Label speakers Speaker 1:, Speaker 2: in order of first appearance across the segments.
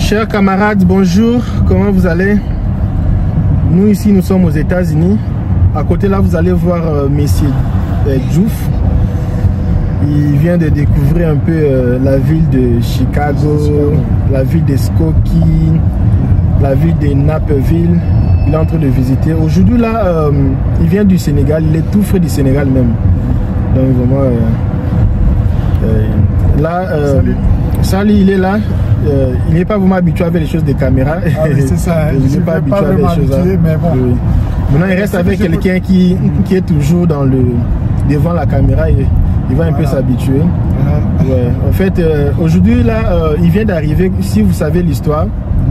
Speaker 1: Chers camarades, bonjour, comment vous allez? Nous ici, nous sommes aux États-Unis. À côté là, vous allez voir Monsieur Diouf. Il vient de découvrir un peu la ville de Chicago, la ville de Skokie, la ville de Naperville. Il est en train de visiter. Aujourd'hui là, il vient du Sénégal, il est tout frais du Sénégal même. Donc vraiment, là, Sali, il est là. Il n'est pas vraiment habitué avec les choses de caméra.
Speaker 2: Ah oui, c'est ça.
Speaker 1: Il n'est pas habitué avec les choses.
Speaker 2: Mais bon.
Speaker 1: Oui. Maintenant, il reste avec quelqu'un qui est toujours devant la caméra. Il va un peu s'habituer. Ouais. En fait, aujourd'hui, là, il vient d'arriver. Si vous savez l'histoire,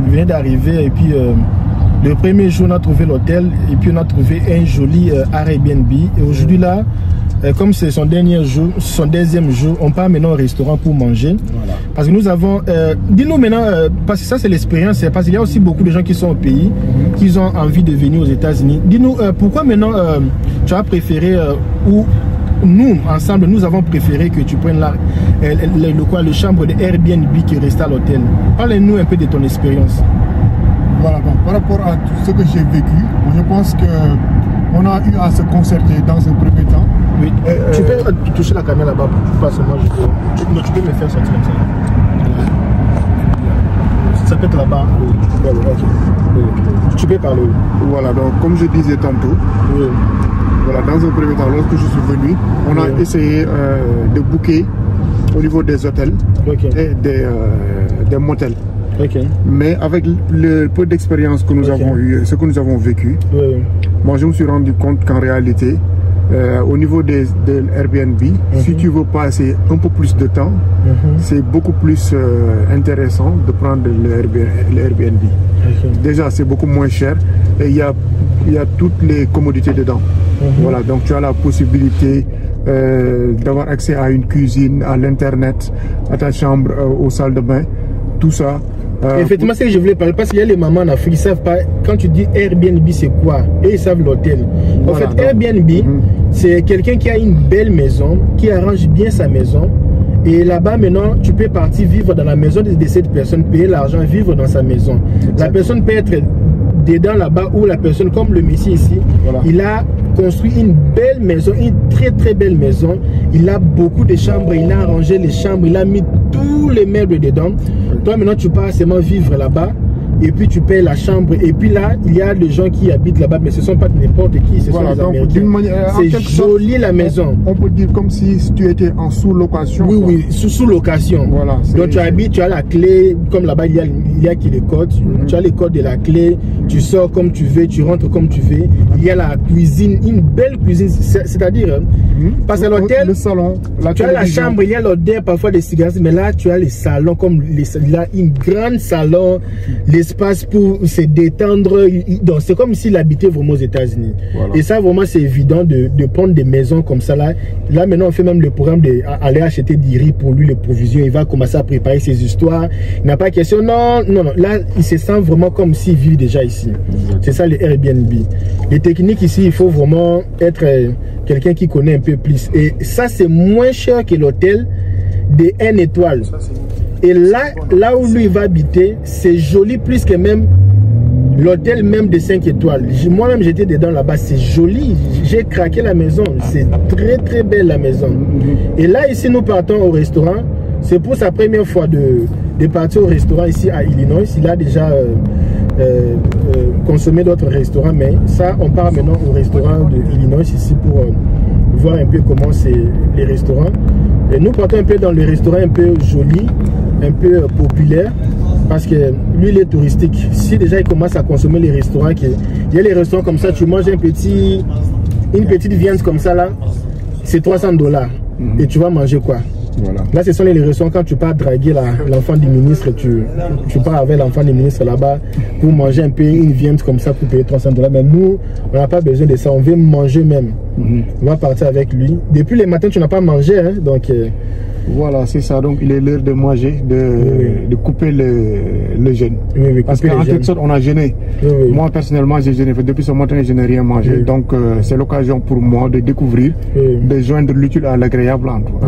Speaker 1: il vient d'arriver. Et puis, le premier jour, on a trouvé l'hôtel. Et puis, on a trouvé un joli Airbnb. Et aujourd'hui, là, comme c'est son dernier jour, son deuxième jour, on part maintenant au restaurant pour manger. Voilà. Parce que nous avons... dis-nous maintenant, parce que ça c'est l'expérience, parce qu'il y a aussi beaucoup de gens qui sont au pays, qui ont envie de venir aux États-Unis. Dis-nous, pourquoi maintenant tu as préféré, ou nous, ensemble, nous avons préféré que tu prennes le chambre de Airbnb qui reste à l'hôtel. Parle-nous un peu de ton expérience.
Speaker 2: Voilà, donc par rapport à tout ce que j'ai vécu, je pense qu'on a eu à se concerter dans un premier temps.
Speaker 1: Oui. Tu peux toucher la caméra là-bas, pas seulement tu peux me faire sortir comme ça. Ça peut être là-bas. Tu peux parler.
Speaker 2: Voilà, donc comme je disais tantôt, voilà, dans un premier temps, lorsque je suis venu, on a essayé de booker au niveau des hôtels et des motels. Mais avec le peu d'expérience que nous avons eu, ce que nous avons vécu, moi je me suis rendu compte qu'en réalité, au niveau de Airbnb, si tu veux passer un peu plus de temps, c'est beaucoup plus intéressant de prendre le Airbnb. Déjà, c'est beaucoup moins cher et il y a toutes les commodités dedans. Voilà, donc tu as la possibilité d'avoir accès à une cuisine, à l'internet, à ta chambre, aux salles de bain, tout ça.
Speaker 1: Effectivement, c'est ce que je voulais parler parce qu'il y a les mamans en Afrique, ils savent pas, quand tu dis Airbnb c'est quoi, et ils savent l'hôtel. En fait, Airbnb, c'est quelqu'un qui a une belle maison, qui arrange bien sa maison. Et là-bas, maintenant, tu peux partir vivre dans la maison de cette personne, payer l'argent, vivre dans sa maison. La personne peut être dedans là-bas, ou la personne, comme le monsieur ici, il a construit une belle maison, une très très belle maison. Il a beaucoup de chambres, il a arrangé les chambres, il a mis tous les meubles dedans. Toi maintenant tu pars seulement vivre là-bas et puis tu payes la chambre et puis là il y a des gens qui habitent là-bas mais ce ne sont pas n'importe qui, ce sont les Américains. C'est joli la maison.
Speaker 2: On peut dire comme si tu étais en sous-location.
Speaker 1: Oui, sous-location.
Speaker 2: Voilà,
Speaker 1: donc tu habites, tu as la clé, comme là-bas il y a qui les codes, tu as les codes de la clé, tu sors comme tu veux, tu rentres comme tu veux. Il y a la cuisine, une belle cuisine, c'est-à-dire parce que l'hôtel,
Speaker 2: le salon,
Speaker 1: tu as la chambre, il y a l'odeur parfois des cigarettes, mais là tu as les salons comme là, une grande salon, l'espace pour se détendre. Donc c'est comme s'il habitait vraiment aux États-Unis. Et ça vraiment c'est évident de prendre des maisons comme ça là. Là maintenant on fait même le programme d'aller acheter du riz pour lui, les provisions. Il va commencer à préparer ses histoires. Il n'a pas question. Non. Là il se sent vraiment comme s'il vit déjà ici. C'est ça les Airbnb. Les techniques ici, il faut vraiment être quelqu'un qui connaît un peu plus. Et ça c'est moins cher que l'hôtel de 1 étoile. Et là où lui va habiter, c'est joli plus que même l'hôtel même de 5 étoiles. Moi-même j'étais dedans là-bas, c'est joli. J'ai craqué la maison, c'est très très belle la maison. Et là ici nous partons au restaurant. C'est pour sa première fois de partir au restaurant ici à Illinois. Il a déjà consommé d'autres restaurants, mais ça on part maintenant au restaurant de Illinois ici pour voir un peu comment c'est les restaurants. Et nous partons un peu dans le restaurant un peu joli, un peu populaire, parce que lui il est touristique. Si déjà il commence à consommer les restaurants, il y a les restaurants comme ça, tu manges une petite viande comme ça là, c'est $300 et tu vas manger quoi? Là ce sont les restaurants quand tu pars draguer l'enfant du ministre, tu pars avec l'enfant du ministre là-bas pour manger un peu une viande comme ça pour payer $300. Mais nous on n'a pas besoin de ça, on veut manger même. On va partir avec lui. Depuis le matin tu n'as pas mangé hein? Donc
Speaker 2: Voilà, c'est ça. Donc, il est l'heure de manger, de couper le jeûne.
Speaker 1: Oui,
Speaker 2: parce qu'en quelque sorte, on a jeûné. Moi, personnellement, j'ai jeûné. Depuis ce matin, je n'ai rien mangé. Donc, c'est l'occasion pour moi de découvrir, de joindre l'utile à l'agréable en tout cas.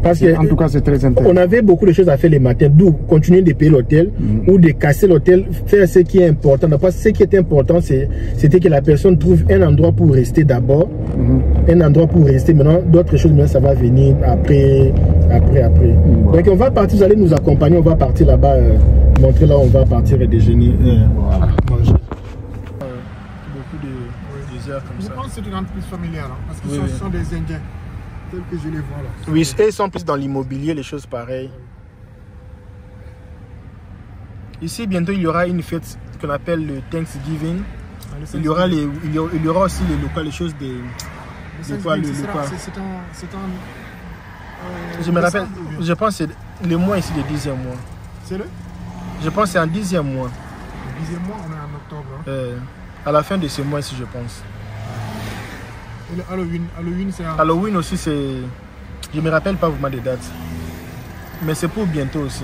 Speaker 1: Parce que,
Speaker 2: en tout cas, c'est très intéressant.
Speaker 1: On avait beaucoup de choses à faire les matins, d'où continuer de payer l'hôtel ou de casser l'hôtel, faire ce qui est important. Parce que ce qui était important, c'était que la personne trouve un endroit pour rester d'abord. Un endroit pour rester. Maintenant, d'autres choses, maintenant, ça va venir après. Donc, on va partir, vous allez nous accompagner, on va partir là-bas, montrer là où on va partir et déjeuner, manger. Beaucoup de heures comme ça.
Speaker 2: Je pense que c'est une entreprise familiale, hein, parce que ce sont des Indiens, tels que je les vois là.
Speaker 1: Oui, ils sont plus dans l'immobilier, les choses pareilles. Ici, bientôt, il y aura une fête qu'on appelle le Thanksgiving. Il y aura aussi les locaux, les choses de quoi, le local. Je me rappelle, je pense que c'est le mois ici, le 10e mois.
Speaker 2: C'est le?
Speaker 1: Je pense que c'est en 10e mois.
Speaker 2: Le 10e mois, on est en octobre. Hein?
Speaker 1: À la fin de ce mois ici, je pense.
Speaker 2: Et le Halloween, c'est en...
Speaker 1: Halloween aussi, c'est... Je ne me rappelle pas vraiment des dates. Mais c'est pour bientôt aussi.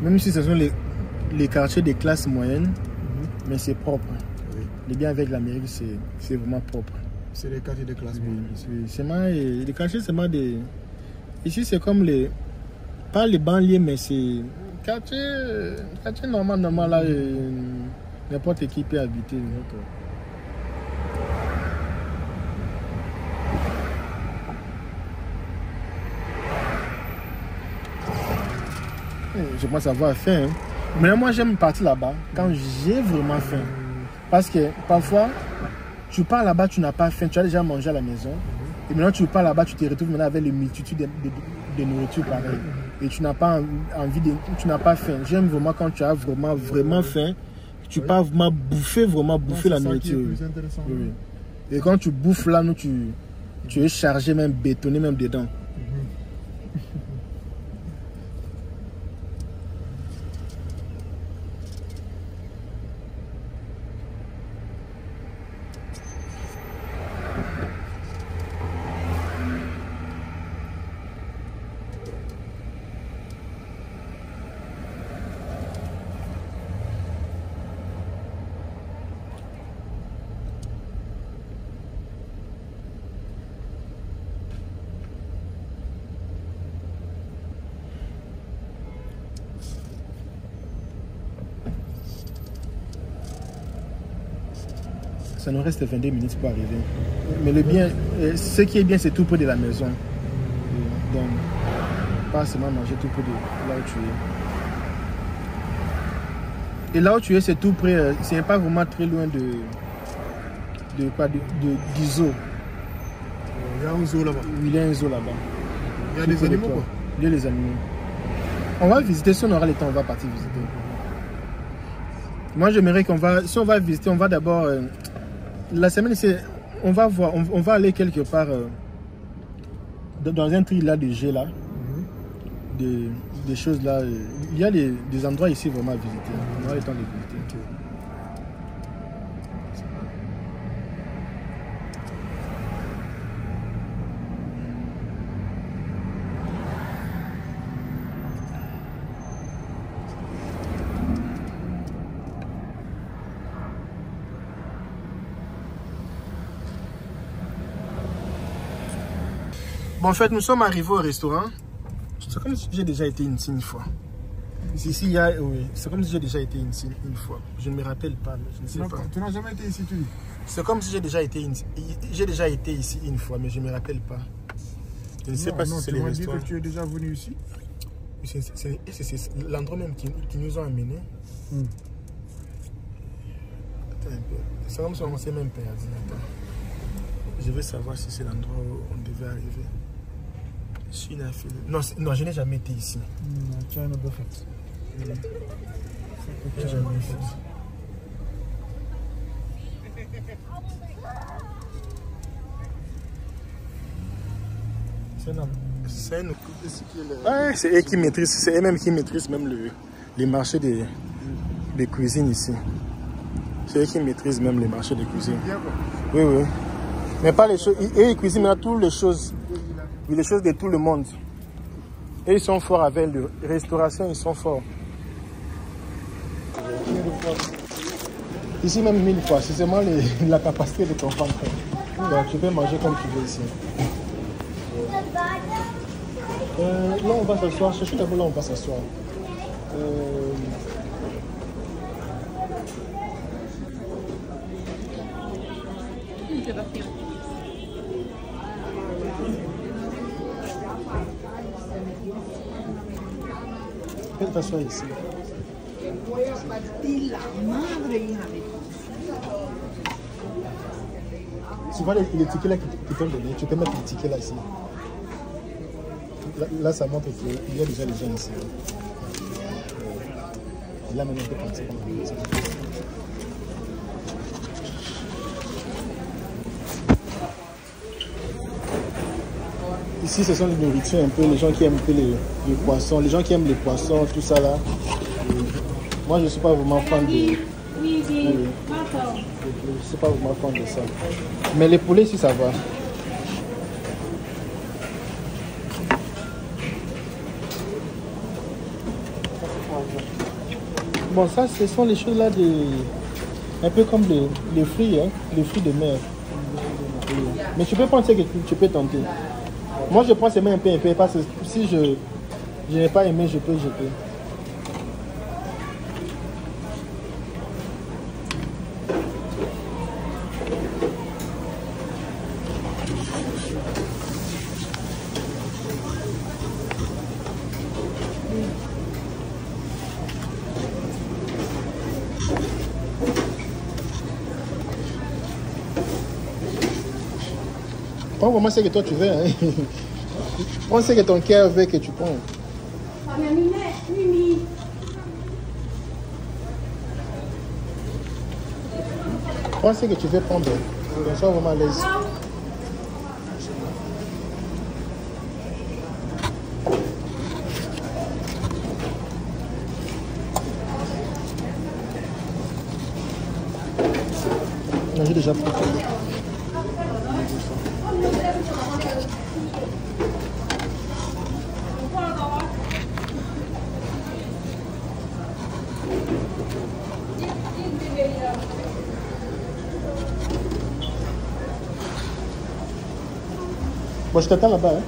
Speaker 1: Même si ce sont les quartiers des classes moyennes, mais c'est propre. Le bien avec l'Amérique, c'est vraiment propre.
Speaker 2: C'est les quartiers des classes
Speaker 1: moyennes. Les quartiers, c'est vraiment des... Ici, c'est comme pas les banlieues, mais c'est quartier normal là, n'importe qui peut habiter. Je pense avoir faim. Hein. Mais moi, j'aime partir là-bas quand j'ai vraiment faim. Parce que parfois, tu pars là-bas, tu n'as pas faim, tu as déjà mangé à la maison. Et maintenant, tu pars là-bas, tu te retrouves maintenant avec une multitude de nourriture pareil. Et tu n'as pas envie de... Tu n'as pas faim. J'aime vraiment quand tu as vraiment faim. Tu pars vraiment bouffer la nourriture. Oui. Et quand tu bouffes là, tu es chargé, même bétonné, même dedans. Ça nous reste 22 minutes pour arriver. Mais le bien, ce qui est bien, c'est tout près de la maison. Donc, pas seulement manger tout près de là où tu es. Et là où tu es, c'est tout près, c'est pas vraiment très loin du zoo.
Speaker 2: Il y a un zoo là-bas.
Speaker 1: Il y a un zoo là-bas.
Speaker 2: Il y a des animaux quoi?
Speaker 1: Il y a des animaux. On va visiter, si on aura le temps, on va partir visiter. Moi, j'aimerais si on va visiter, on va d'abord... la semaine, on va voir, on va aller quelque part dans un tri là de G là, des choses là. Il y a des endroits ici vraiment à visiter. On aura le temps de visiter. Bon, en fait, nous sommes arrivés au restaurant. C'est comme si j'ai déjà été ici une fois. Ici, oui, c'est comme si j'ai déjà été ici une fois. Je ne me rappelle pas. Je ne sais pas.
Speaker 2: Tu n'as jamais été ici, tu dis?
Speaker 1: C'est comme si j'ai déjà été ici une fois, mais je ne me rappelle pas. Je ne sais pas si c'est le restaurant.
Speaker 2: Tu m'as dit que tu es déjà venu ici?
Speaker 1: C'est l'endroit même qui nous a amenés. Attends un peu. C'est comme si on s'est même perdu. Attends. Je veux savoir si c'est l'endroit où on devait arriver. Je suis une affiliée. Non, je n'ai jamais été ici.
Speaker 2: Non, tu as un autre fait.
Speaker 1: Je n'ai jamais fait. C'est eux qui maîtrisent, c'est eux-mêmes qui maîtrisent même les marchés des cuisines ici. C'est eux qui maîtrisent même les marchés de cuisine. Oui, oui. Mais pas les choses. Eux, ils cuisinent toutes les choses. Les choses de tout le monde. Et ils sont forts avec la restauration, ils sont forts. Ici, même 1000 fois. C'est seulement la capacité de ton ventre. Donc, tu peux manger comme tu veux ici. Là, on va s'asseoir. Cherchez d'abord là, on va s'asseoir. Peut-être t'asseoir ici. Tu vois les tickets là qui t'ont donné, tu peux mettre les tickets là ici. Là ça montre qu'il y a déjà des gens ici. Et là maintenant on peut partir pendant la musique. Ici, ce sont les nourritures un peu, les gens qui aiment un peu les poissons, les gens qui aiment les poissons, tout ça là. Et moi, je ne suis pas vraiment fan de... Je ne suis pas vraiment fan de ça. Mais les poulets, ici, ça va. Bon, ça, ce sont les choses là, un peu comme les fruits, hein, les fruits de mer. Mais tu peux prendre ce que tu peux tenter. Moi, je prends seulement un peu, parce que si je n'ai pas aimé, je peux jeter. Prends vraiment ce que toi tu veux. Hein. Prends ce que ton cœur veut que tu prends. Prends ce que tu veux prendre. Sois vraiment à l'aise. J'ai déjà pris. Bon, je t'attends là-bas. Hein.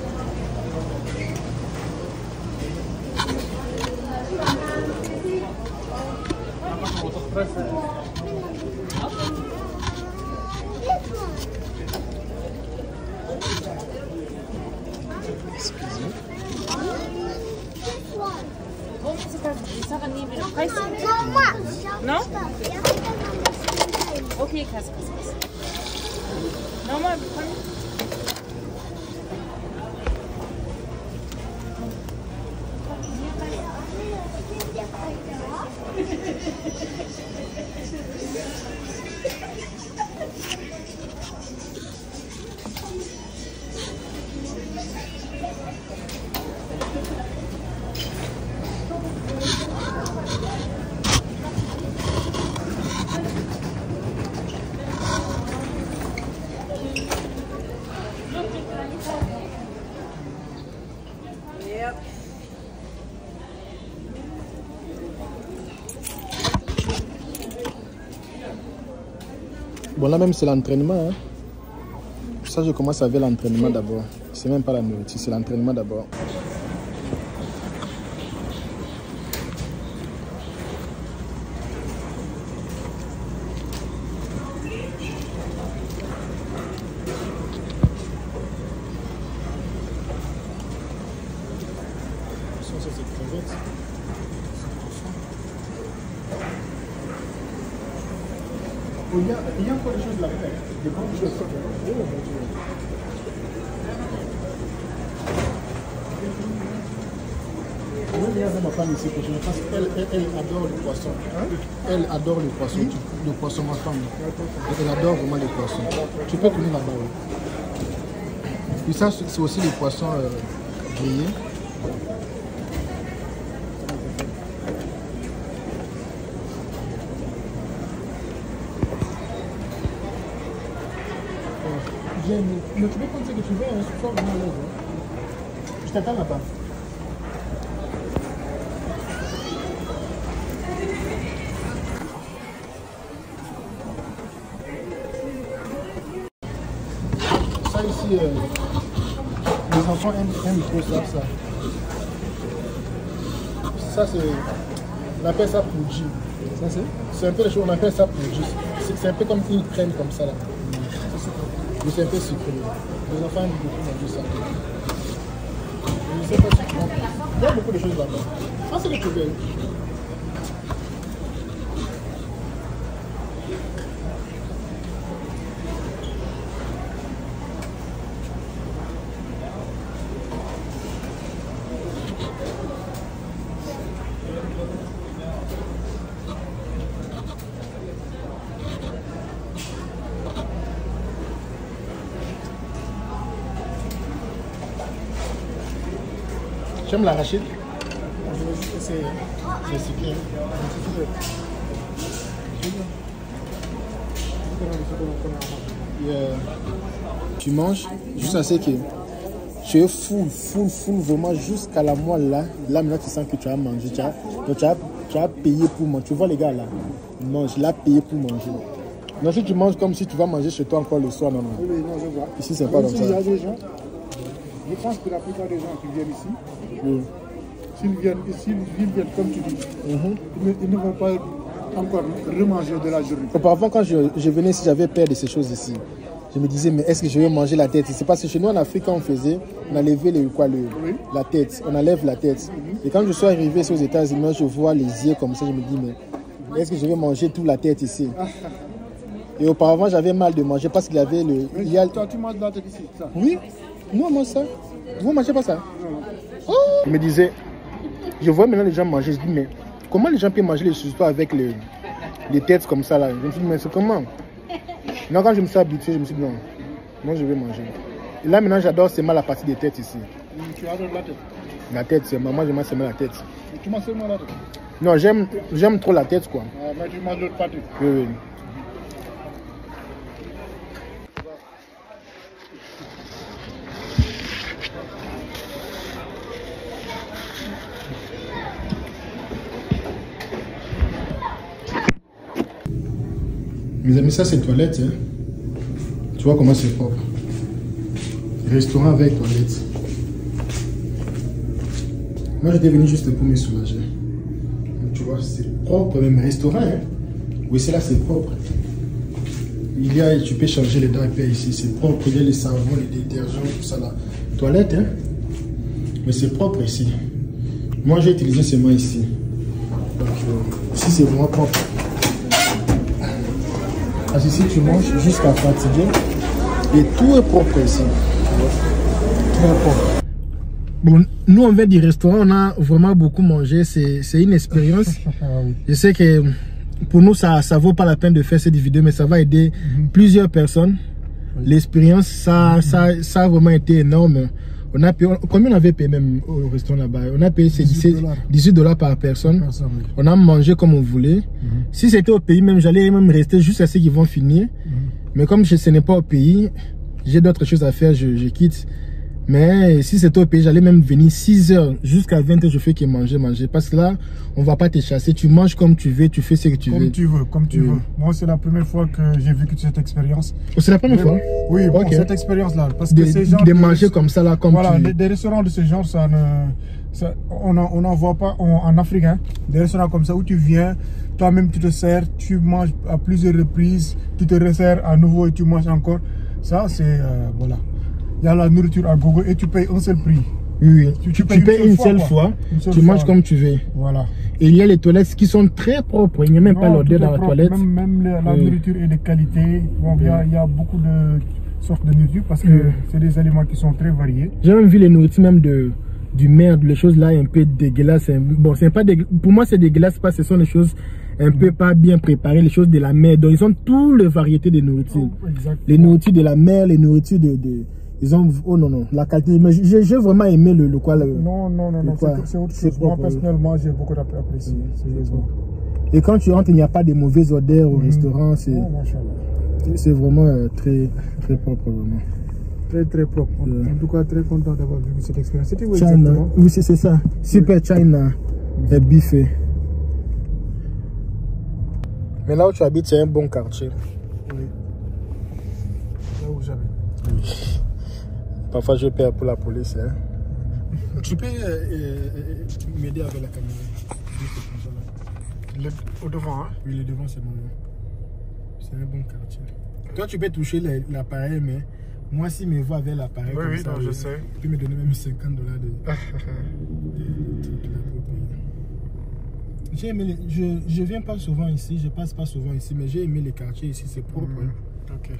Speaker 3: Non? Ok, casse. Non, moi,
Speaker 1: Bon, là même c'est l'entraînement. Hein. Ça, je commence avec l'entraînement d'abord. C'est même pas la nourriture, c'est l'entraînement d'abord. Il y a encore des choses là-bas. Des bonnes choses. Je vais venir avec ma femme ici parce qu'elle adore le poisson. Hein? Elle adore le poisson, ma femme. Elle adore vraiment les poissons. Tu peux venir là-bas. Oui. Et ça, c'est aussi les poissons grillés. Mais tu peux prendre ce que tu veux, hein, ce soir, vraiment à l'aise. Hein. Je t'attends là-bas. Ça ici, les enfants aiment trop ça. Ça c'est, on appelle ça pouji. Ça c'est un peu les choses, on appelle ça pouji. C'est un peu comme une crème comme ça là. C'est un peu sucré. Les enfants aiment beaucoup manger ça. Je ne sais pas si tu vois. Il y a beaucoup de choses là-bas. Ça c'est le tout belle. J'aime l'arachide. C'est sucré. Tu manges juste assez que tu es full, vraiment jusqu'à la moelle là. Là maintenant tu sens que tu as mangé. Tu as payé pour manger. Tu vois les gars là. Non, je l'ai payé pour manger. Non, si tu manges comme si tu vas manger chez toi encore le soir, non.
Speaker 2: Oui, non, je vois.
Speaker 1: Ici c'est pas comme ça.
Speaker 2: Il y a des gens. Je pense que la plupart des gens qui viennent ici, oui. S'ils viennent comme tu dis, ils ne vont pas encore remanger de la journée.
Speaker 1: Auparavant, quand je venais ici, j'avais peur de ces choses ici. Je me disais, mais est-ce que je vais manger la tête? C'est parce que chez nous en Afrique, quand on faisait, on a levé la tête, on enlève la tête. Et quand je suis arrivé ici aux États-Unis, je vois les yeux comme ça, je me dis, mais est-ce que je vais manger toute la tête ici? Et auparavant, j'avais mal de manger parce qu'il y avait le...
Speaker 2: Toi, tu manges la tête ici, ça?
Speaker 1: Oui, moi, moi ça. Vous ne mangez pas ça? Non. Oh! Je me disais, je vois maintenant les gens manger, je dis, mais comment les gens peuvent manger les surtout avec les têtes comme ça là? Je me suis dit, mais c'est comment? Maintenant, quand je me suis habitué, je me suis dit, non, moi je vais manger. Et là maintenant, j'adore seulement la partie des têtes ici.
Speaker 2: Tu adores la tête?
Speaker 1: La tête, c'est moi, je mange seulement la tête.
Speaker 2: Et tu manges seulement la tête?
Speaker 1: Non, j'aime trop la tête quoi.
Speaker 2: Ah, mais tu manges l'autre partie?
Speaker 1: Oui, oui. Mes amis, ça c'est toilette. Hein. Tu vois comment c'est propre. Restaurant avec toilette. Moi j'étais venu juste pour me soulager. Donc, tu vois, c'est propre, même restaurant. Hein. Oui, c'est là, c'est propre. Tu peux changer les diapers ici, c'est propre. Il y a les savons, les détergents, tout ça là. Toilette, hein. Mais c'est propre ici. Moi j'ai utilisé seulement ici. Donc ici c'est vraiment propre. Parce que si tu manges jusqu'à fatiguer, et tout est propre ici. Tout est propre. Bon, nous on vient du restaurant, on a vraiment beaucoup mangé, c'est une expérience. Je sais que pour nous ça vaut pas la peine de faire cette vidéo, mais ça va aider plusieurs personnes. L'expérience, ça a vraiment été énorme. On a payé, combien on avait payé même au restaurant là-bas? On a payé $18 par personne. On a mangé comme on voulait. Si c'était au pays même, j'allais même rester juste à ce qu'ils vont finir. Mais comme ce n'est pas au pays, j'ai d'autres choses à faire, je quitte. Mais si c'était au pays, j'allais même venir 6 h jusqu'à 20 h, je fais que manger. Parce que là, on va pas te chasser. Tu manges comme tu veux, tu fais ce que tu veux.
Speaker 2: Comme tu veux. Moi, c'est la première fois que j'ai vécu cette expérience.
Speaker 1: Oh, c'est la première fois?
Speaker 2: Oui, bon, cette expérience-là. Parce que ces gens
Speaker 1: de manger comme ça, là, comme
Speaker 2: voilà, des restaurants de ce genre, on n'en voit pas en Afrique. Hein. Des restaurants comme ça où tu viens, toi-même tu te sers, tu manges à plusieurs reprises, tu te resserres à nouveau et tu manges encore. Ça, c'est... voilà. Il y a la nourriture à gogo et tu payes un seul prix.
Speaker 1: Oui, tu payes une seule fois, tu manges comme tu veux.
Speaker 2: Voilà.
Speaker 1: Et il y a les toilettes qui sont très propres, il n'y a même pas l'odeur dans la toilette.
Speaker 2: Même la nourriture est de qualité. Bon, il y a beaucoup de sortes de nourriture parce que c'est des aliments qui sont très variés.
Speaker 1: J'ai même vu les nourritures même du merde, les choses là un peu dégueulasses. Bon, c'est pas pour moi c'est dégueulasse parce que ce sont des choses un peu pas bien préparées, les choses de la mer. Donc ils ont toutes les variétés de nourriture. Les nourritures de la mer, les nourritures Ils ont... Oh non, non, la qualité... Mais j'ai vraiment aimé le quoi.
Speaker 2: Non, c'est autre chose. Moi, personnellement, j'ai beaucoup apprécié.
Speaker 1: Et quand tu rentres, il n'y a pas de mauvaises odeurs au restaurant. C'est vraiment très, très propre, vraiment.
Speaker 2: Très, très propre. En tout cas, très content d'avoir vécu cette expérience. C'était où
Speaker 1: China.
Speaker 2: exactement?
Speaker 1: Oui, c'est ça. Super China. Et Biffé. Mais là où tu habites, c'est un bon quartier.
Speaker 2: Oui. Là où j'habite.
Speaker 1: Oui. Parfois, je perds pour la police. Hein. Tu peux m'aider avec la caméra.
Speaker 2: Au devant, hein?
Speaker 1: Oui, le devant, c'est bon. C'est un bon quartier. Toi, tu peux toucher l'appareil, mais moi, si me vois avec l'appareil,
Speaker 2: oui, ça, je sais.
Speaker 1: Tu peux me donner même $50 de j'ai aimé je viens pas souvent ici, je passe pas souvent ici, mais j'ai aimé les quartiers ici, c'est propre.
Speaker 2: Ok.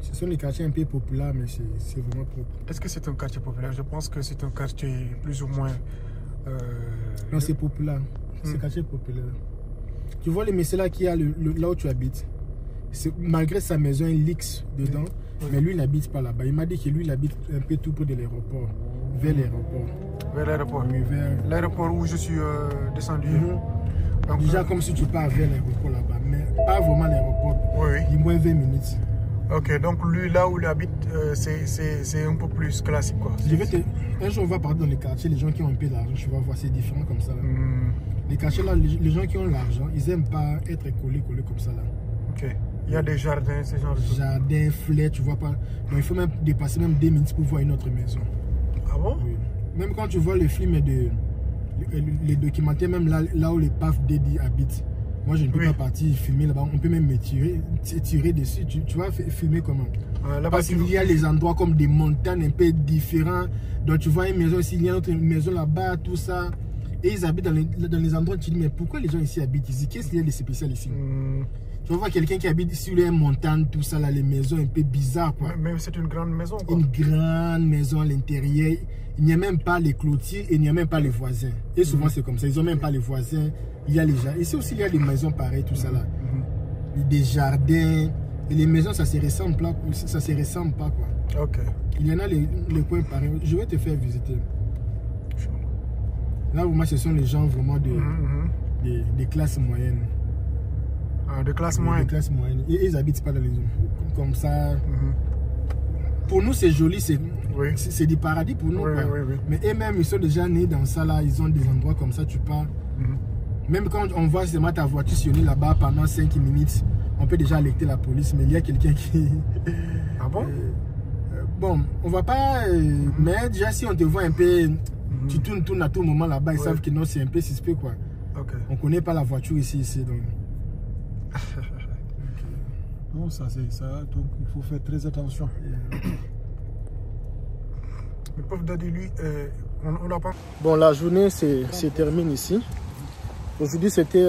Speaker 1: Ce sont les quartiers un peu populaires, mais c'est vraiment propre.
Speaker 2: Est-ce que c'est un quartier populaire? Je pense que c'est un quartier plus ou moins...
Speaker 1: Non, c'est populaire. C'est un quartier populaire. Tu vois les messieurs là qui a là où tu habites, malgré sa maison, il lix dedans, mais lui il n'habite pas là-bas. Il m'a dit que lui il habite un peu tout près de l'aéroport, vers l'aéroport.
Speaker 2: Vers l'aéroport?
Speaker 1: Oui, vers
Speaker 2: l'aéroport où je suis descendu.
Speaker 1: Donc, déjà comme si tu pars vers l'aéroport là-bas, mais pas vraiment l'aéroport. Il moins 20 minutes.
Speaker 2: Ok, donc lui là où il habite, c'est un peu plus classique quoi.
Speaker 1: Un jour on va partir dans les quartiers, les gens qui ont un peu d'argent, tu vas voir, c'est différent comme ça là. Les quartiers là, les gens qui ont l'argent, ils n'aiment pas être collés comme ça là.
Speaker 2: Ok. Il y a des jardins, ces genres de trucs.
Speaker 1: Jardins, fleurs, tu vois pas. Donc il faut même dépasser même 2 minutes pour voir une autre maison.
Speaker 2: Ah bon?
Speaker 1: Oui. Même quand tu vois les films les documentaires, même là où les PAF Dédi habitent. Moi je ne peux pas partir filmer là-bas, on peut même me tirer dessus. Tu vas filmer comment? Parce qu'il y a les endroits comme des montagnes un peu différents. Donc tu vois une maison ici, il y a une autre maison là-bas, tout ça. Et ils habitent dans les endroits où tu dis, mais pourquoi les gens ici habitent ici? Qu'est-ce qu'il y a de spécial ici? Tu vas voir quelqu'un qui habite sur les montagnes, tout ça, là, les maisons un peu bizarres, quoi.
Speaker 2: Mais c'est une grande maison, quoi.
Speaker 1: Une grande maison à l'intérieur. Il n'y a même pas les clôtures et il n'y a même pas les voisins. Et souvent, c'est comme ça. Ils n'ont même pas les voisins. Il y a les gens. Ici aussi, il y a des maisons pareilles, tout ça, là. Des jardins. Et les maisons, ça se ressemble pas, quoi.
Speaker 2: Ok.
Speaker 1: Il y en a les coins pareils. Je vais te faire visiter. Là, moi, ce sont les gens vraiment des classes moyennes.
Speaker 2: Ah, de classe moyenne.
Speaker 1: De classe moyenne. Et ils n'habitent pas dans les zones comme ça. Pour nous, c'est joli, c'est du paradis pour nous. Mais eux-mêmes, ils sont déjà nés dans ça là. Ils ont des endroits comme ça, tu pars. Même quand on voit seulement ta voiture sillonner là-bas pendant 5 minutes, on peut déjà alerter la police. Mais il y a quelqu'un qui...
Speaker 2: Ah bon?
Speaker 1: Bon, on va pas... mais déjà, si on te voit un peu... Tu tournes à tout moment là-bas, ils savent que non, c'est un peu suspect, quoi. On ne connaît pas la voiture ici donc...
Speaker 2: Non, ça c'est ça, donc il faut faire très attention. Le pauvre Daddy, lui, on l'a pas.
Speaker 1: Bon, la journée se termine ici. Aujourd'hui, c'était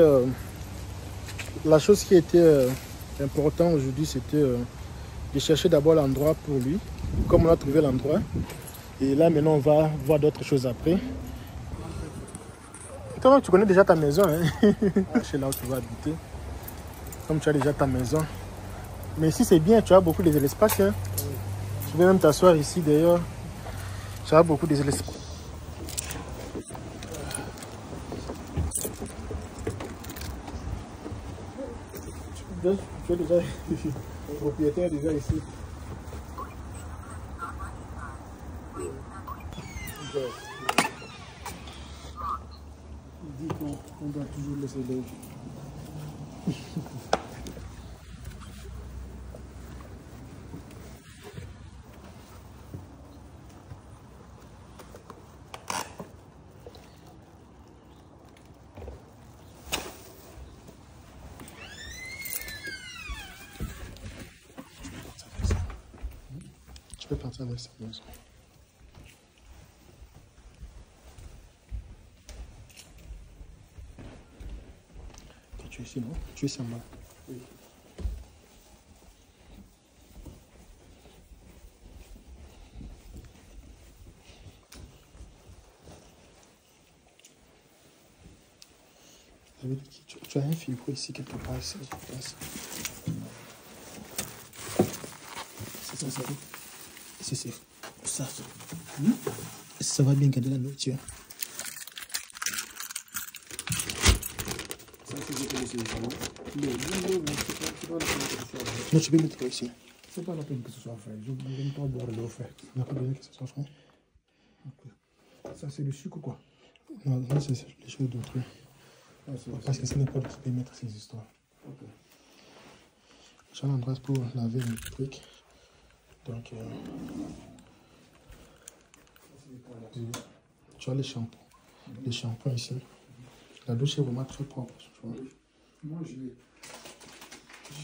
Speaker 1: la chose qui était importante aujourd'hui, c'était de chercher d'abord l'endroit pour lui, comme on a trouvé l'endroit. Et là, maintenant, on va voir d'autres choses après. Toi, tu connais déjà ta maison, hein? C'est là où tu vas habiter. Comme tu as déjà ta maison. Mais ici, c'est bien, tu as beaucoup d'espace. Hein? Tu peux même t'asseoir ici, d'ailleurs. Tu as beaucoup d'espace. Tu es déjà le propriétaire déjà ici. Il dit qu'on doit toujours laisser les... Je peux partir avec cette maison. Tu es ici, non? Tu es ici en bas. Oui. Tu as un frigo ici quelque part, ici, c'est ça, c'est ça. C'est ça. Ça. Ça va bien garder la nourriture.
Speaker 2: Ça, c'est
Speaker 1: non, tu peux mettre ici.
Speaker 2: C'est pas la peine que ce soit frais. Je ne vais pas boire de l'eau fraîche.
Speaker 1: Il n'y a pas besoin que ce soit frais.
Speaker 2: Okay. Ça, c'est le sucre ou quoi?
Speaker 1: Non, c'est les choses d'autrui. Ah, parce que ce n'est pas possible de mettre ces histoires.
Speaker 2: Ok.
Speaker 1: J'ai un endroit pour laver le truc. Donc, tu as les shampoings. Les shampoings ici. La douche est vraiment très propre. Tu vois.
Speaker 2: Moi, j'ai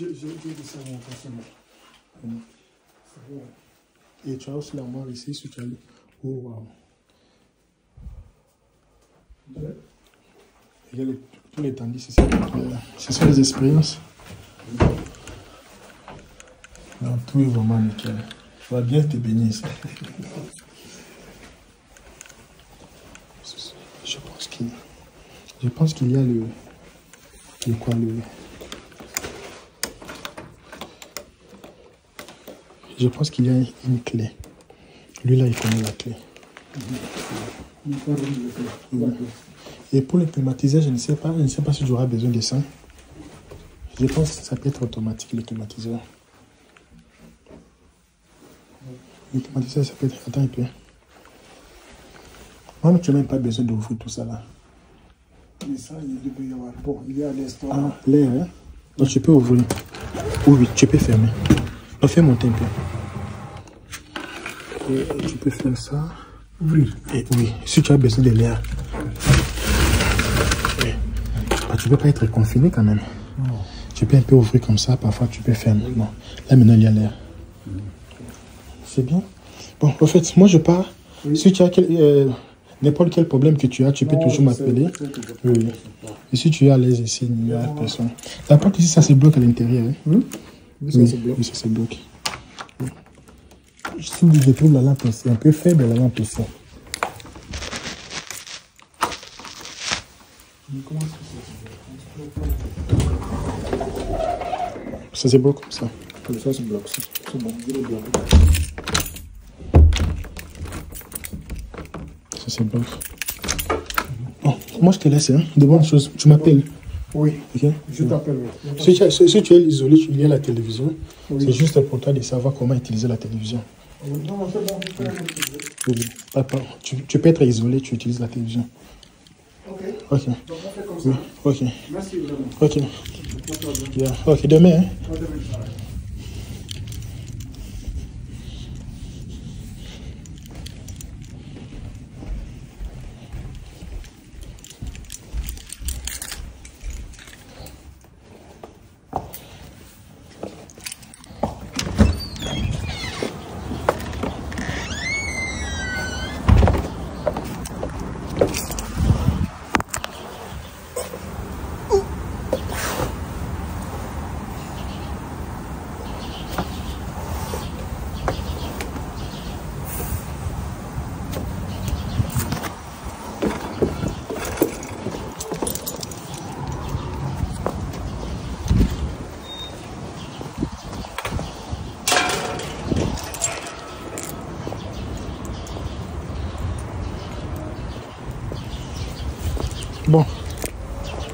Speaker 2: dit ça à mon personnel.
Speaker 1: Et tu as aussi l'armoire ici, si tu as le... Oh, wow. Il y a tous les tandis ici. Ce sont les expériences. Non, tout est vraiment nickel. Tu vas bien te baigner ici. Je pense qu'il y a le quoi, je pense qu'il y a une clé. Lui là, il connaît la clé. Et pour le climatiseur, je ne sais pas si j'aurai besoin de ça. Je pense que ça peut être automatique, le climatiseur. Le climatiseur, ça peut être... Attends un peu. Moi, tu n'as même pas besoin d'ouvrir tout ça là.
Speaker 2: Mais ça, il peut y avoir. Bon, il y a l'estomac.
Speaker 1: Ah, l'air, hein? Donc tu peux ouvrir. Oui, tu peux fermer. Donc fais monter un peu. Et tu peux faire ça.
Speaker 2: Ouvrir.
Speaker 1: Et oui, si tu as besoin de l'air. Bah, tu ne peux pas être confiné quand même.
Speaker 2: Non.
Speaker 1: Tu peux un peu ouvrir comme ça, parfois tu peux fermer. Bon, là maintenant il y a l'air. C'est bien. Bon, en fait, moi je pars. Oui. Si tu as n'importe quel problème que tu as, tu peux toujours m'appeler. Oui. Et si tu es à l'aise ici, il n'y a personne. La porte ici, ça se bloque à l'intérieur. Hein?
Speaker 2: Oui, ça se bloque.
Speaker 1: Oui, ça se bloque. Si je trouve la lampe ici, un peu faible la lampe ici. Ça se bloque comme ça.
Speaker 2: Comme ça se bloque. C'est bon, je le bloque.
Speaker 1: Ça se bloque. Bon, moi je te laisse, hein. De bonnes choses. Tu m'appelles.
Speaker 2: Oui.
Speaker 1: Okay?
Speaker 2: Je t'appelle.
Speaker 1: Si tu es isolé, tu lis la télévision. Oui. C'est juste pour toi de savoir comment utiliser la télévision.
Speaker 2: Oui. Non, c'est bon.
Speaker 1: Oui. Papa, tu peux être isolé, tu utilises la télévision.
Speaker 2: Ok.
Speaker 1: Ok.
Speaker 2: Donc on fait comme ça.
Speaker 1: Oui. Ok.
Speaker 2: Merci vraiment.
Speaker 1: Ok. Yeah. Ok, demain. Hein?
Speaker 2: Demain.
Speaker 1: Bon,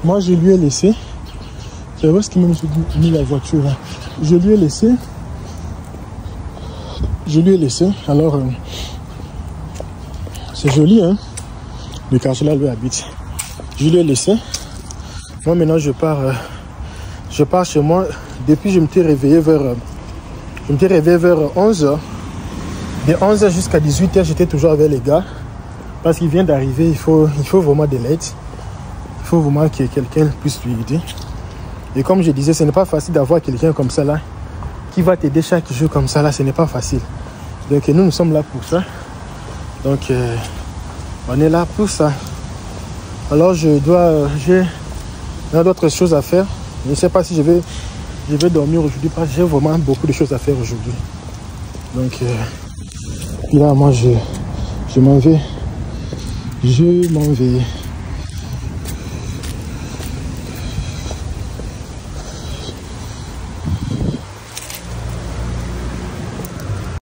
Speaker 1: moi je lui ai laissé. C'est où est-ce qu'il m'a mis la voiture là? Je lui ai laissé. Alors, c'est joli, hein? Le quartier là, lui habite. Je lui ai laissé. Moi maintenant je pars chez moi. Depuis je me suis réveillé vers 11h. De 11h jusqu'à 18h, j'étais toujours avec les gars. Parce qu'il vient d'arriver, il faut vraiment de l'aide. Il faut vraiment que quelqu'un puisse lui aider. Et comme je disais, ce n'est pas facile d'avoir quelqu'un comme ça là, qui va t'aider chaque jour comme ça là, ce n'est pas facile. Donc nous sommes là pour ça. Donc on est là pour ça. Alors j'ai d'autres choses à faire. Je ne sais pas si je vais dormir aujourd'hui parce que j'ai vraiment beaucoup de choses à faire aujourd'hui. Donc là moi je m'en vais. Je m'en vais.